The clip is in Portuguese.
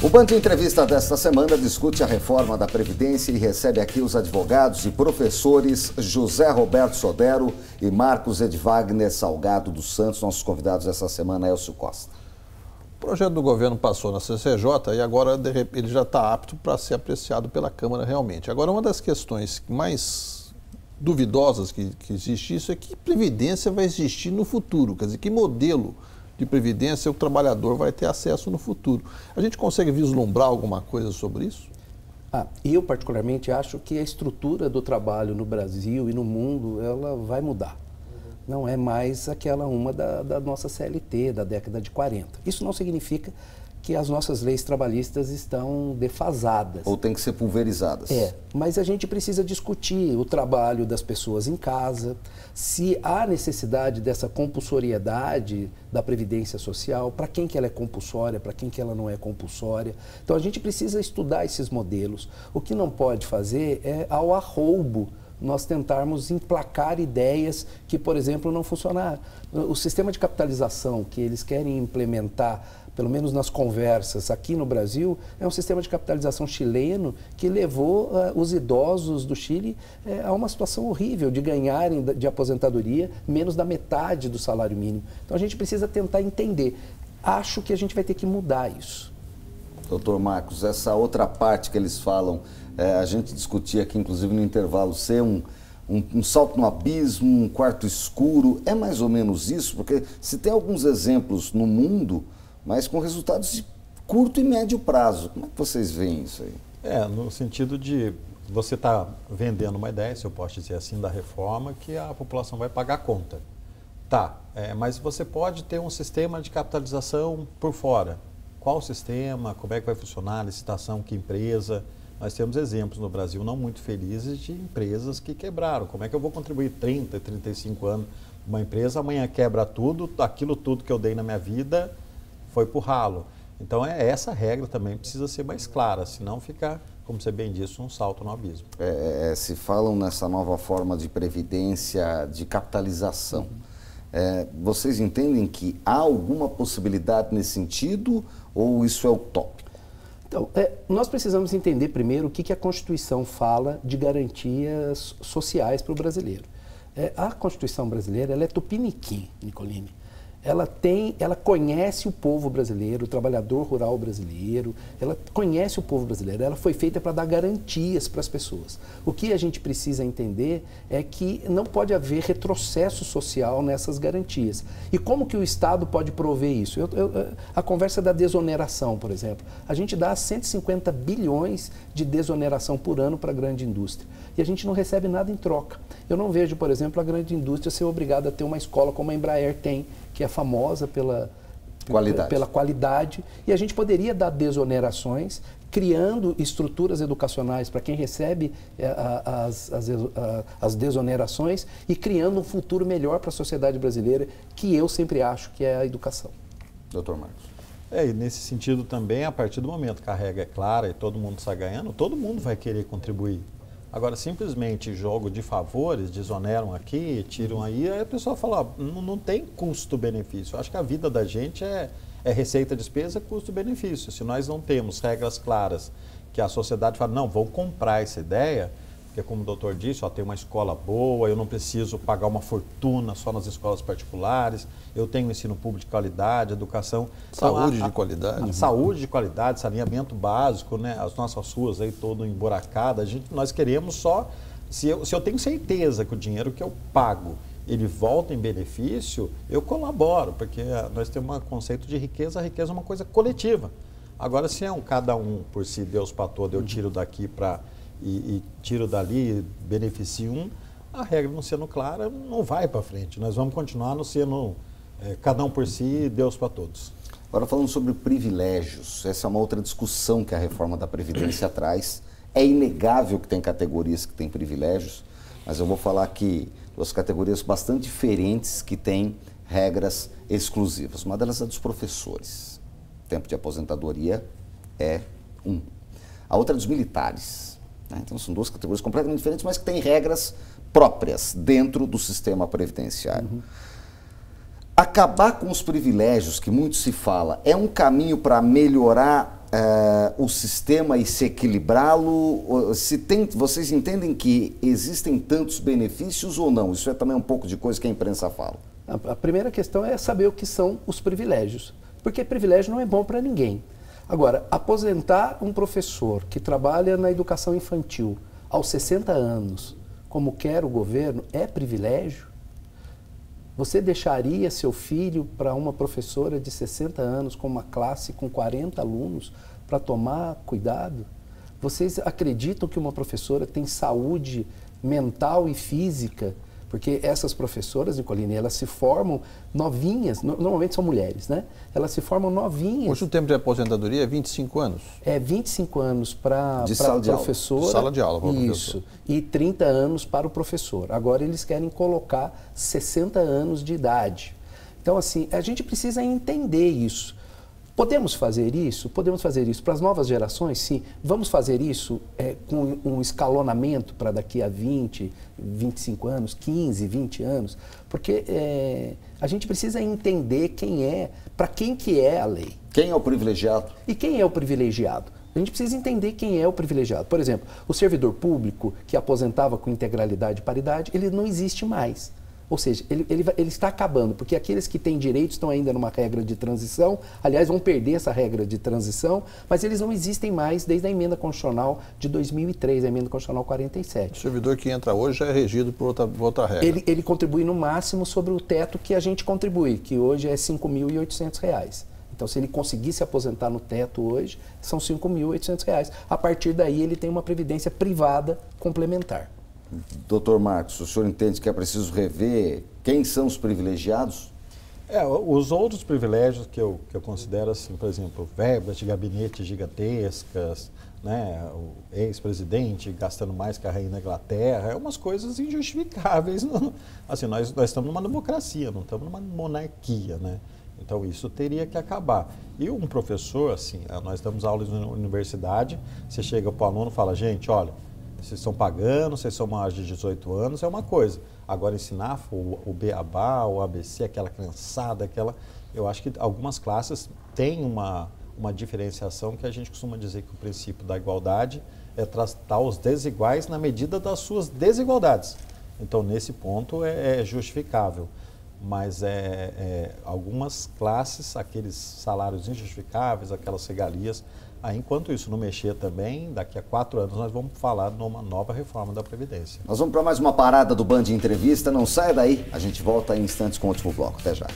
O Band Entrevista desta semana discute a reforma da Previdência e recebe aqui os advogados e professores José Roberto Sodero e Marcos Edvagner Salgado dos Santos. Nossos convidados essa semana, Elcio Costa. O projeto do governo passou na CCJ e agora ele já está apto para ser apreciado pela Câmara realmente. Agora, uma das questões mais duvidosas que existe isso é que previdência vai existir no futuro, quer dizer, que modelo de previdência o trabalhador vai ter acesso no futuro. A gente consegue vislumbrar alguma coisa sobre isso? Eu particularmente acho que a estrutura do trabalho no Brasil e no mundo, ela vai mudar. Não é mais aquela da nossa CLT, da década de 40. Isso não significa que as nossas leis trabalhistas estão defasadas. Ou tem que ser pulverizadas. Mas a gente precisa discutir o trabalho das pessoas em casa, se há necessidade dessa compulsoriedade da Previdência Social, para quem que ela é compulsória, para quem que ela não é compulsória. Então a gente precisa estudar esses modelos. O que não pode fazer é ao arroubo nós tentarmos emplacar ideias que, por exemplo, não funcionaram. O sistema de capitalização que eles querem implementar, pelo menos nas conversas aqui no Brasil, é um sistema de capitalização chileno que levou os idosos do Chile a uma situação horrível de ganharem de aposentadoria menos da metade do salário mínimo. Então a gente precisa tentar entender. Acho que a gente vai ter que mudar isso. Doutor Marcos, essa outra parte que eles falam, a gente discutia aqui, inclusive no intervalo, ser um salto no abismo, um quarto escuro, é mais ou menos isso? Porque se tem alguns exemplos no mundo, mas com resultados de curto e médio prazo, como é que vocês veem isso aí? No sentido de você estar vendendo uma ideia, se eu posso dizer assim, da reforma, que a população vai pagar a conta. Mas você pode ter um sistema de capitalização por fora. Qual o sistema, como é que vai funcionar, licitação, que empresa? Nós temos exemplos no Brasil não muito felizes de empresas que quebraram. Como é que eu vou contribuir 30, 35 anos numa empresa, amanhã quebra tudo, aquilo tudo que eu dei na minha vida foi pro ralo. Então essa regra também precisa ser mais clara, senão fica, como você bem disse, um salto no abismo. Se falam nessa nova forma de previdência, de capitalização. Vocês entendem que há alguma possibilidade nesse sentido ou isso é utópico? Então, nós precisamos entender primeiro o que a Constituição fala de garantias sociais para o brasileiro. A Constituição brasileira, ela é tupiniquim, Nicolini. Ela conhece o povo brasileiro, o trabalhador rural brasileiro, ela conhece o povo brasileiro, ela foi feita para dar garantias para as pessoas. O que a gente precisa entender é que não pode haver retrocesso social nessas garantias. E como que o Estado pode prover isso? A conversa da desoneração, por exemplo. A gente dá 150 bilhões de desoneração por ano para a grande indústria. E a gente não recebe nada em troca. Eu não vejo, por exemplo, a grande indústria ser obrigada a ter uma escola como a Embraer tem, que é famosa pela qualidade, e a gente poderia dar desonerações, criando estruturas educacionais para quem recebe as desonerações e criando um futuro melhor para a sociedade brasileira, que eu sempre acho que é a educação. Doutor Marcos. E nesse sentido também, a partir do momento que a regra é clara e todo mundo está ganhando, todo mundo vai querer contribuir. Agora, simplesmente jogo de favores, desoneram aqui, tiram aí a pessoa fala, não tem custo-benefício. Acho que a vida da gente é receita, despesa, custo-benefício. Se nós não temos regras claras, que a sociedade fala, não, vou comprar essa ideia, porque como o doutor disse, tem uma escola boa, eu não preciso pagar uma fortuna só nas escolas particulares, eu tenho ensino público de qualidade, educação... Saúde de qualidade. Saúde de qualidade, saneamento básico, né? As nossas ruas aí todo emburacadas, nós queremos só... Se eu tenho certeza que o dinheiro que eu pago, ele volta em benefício, eu colaboro, porque nós temos um conceito de riqueza, a riqueza é uma coisa coletiva. Agora, se é cada um por si, Deus para todo, eu tiro daqui e tiro dali, beneficio um, a regra não sendo clara, não vai para frente. Nós vamos continuar não sendo cada um por si, Deus para todos. Agora, falando sobre privilégios, essa é uma outra discussão que a reforma da Previdência traz. É inegável que tem categorias que têm privilégios, mas eu vou falar aqui duas categorias bastante diferentes que têm regras exclusivas. Uma delas é dos professores. O tempo de aposentadoria é 1. A outra é dos militares. Então são duas categorias completamente diferentes, mas que têm regras próprias dentro do sistema previdenciário. Acabar com os privilégios, que muito se fala, é um caminho para melhorar o sistema e se equilibrá-lo? Vocês entendem que existem tantos benefícios ou não? Isso é também um pouco de coisa que a imprensa fala. A primeira questão é saber o que são os privilégios, porque privilégio não é bom para ninguém. Agora, aposentar um professor que trabalha na educação infantil aos 60 anos, como quer o governo, é privilégio? Você deixaria seu filho para uma professora de 60 anos com uma classe com 40 alunos para tomar cuidado? Vocês acreditam que uma professora tem saúde mental e física? Porque essas professoras, Nicolini, elas se formam novinhas, normalmente são mulheres, né? Elas se formam novinhas. Hoje o tempo de aposentadoria é 25 anos. É 25 anos para a professora. Sala de aula para o professor. Isso. E 30 anos para o professor. Agora eles querem colocar 60 anos de idade. Então, assim, a gente precisa entender isso. Podemos fazer isso? Podemos fazer isso. Para as novas gerações, sim. Vamos fazer isso com um escalonamento para daqui a 20, 25 anos, 15, 20 anos? Porque a gente precisa entender para quem que é a lei. Quem é o privilegiado? E quem é o privilegiado? A gente precisa entender quem é o privilegiado. Por exemplo, o servidor público que aposentava com integralidade e paridade, ele não existe mais. Ou seja, ele está acabando, porque aqueles que têm direitos estão ainda numa regra de transição, aliás, vão perder essa regra de transição, mas eles não existem mais desde a emenda constitucional de 2003, a emenda constitucional 47. O servidor que entra hoje já é regido por outra regra. Ele contribui no máximo sobre o teto que a gente contribui, que hoje é R$ 5.800. Então, se ele conseguir se aposentar no teto hoje, são R$ 5.800. A partir daí, ele tem uma previdência privada complementar. Doutor Marcos, o senhor entende que é preciso rever quem são os privilegiados? Os outros privilégios que eu considero, assim, por exemplo, verbas de gabinete gigantescas, né, o ex-presidente gastando mais que a rainha da Inglaterra, umas coisas injustificáveis. Assim, nós estamos numa democracia, não estamos numa monarquia, né? Então isso teria que acabar. E um professor, assim, nós damos aulas na universidade, você chega para o aluno e fala, gente, olha, vocês estão pagando, vocês são maiores de 18 anos, é uma coisa. Agora, ensinar o beabá, o ABC, aquela criançada, eu acho que algumas classes têm uma diferenciação que a gente costuma dizer que o princípio da igualdade é tratar os desiguais na medida das suas desigualdades. Então, nesse ponto, é justificável. Mas algumas classes, aqueles salários injustificáveis, aquelas regalias. Enquanto isso não mexer também, daqui a 4 anos nós vamos falar numa nova reforma da Previdência. Nós vamos para mais uma parada do Band Entrevista. Não saia daí, a gente volta em instantes com o último bloco. Até já.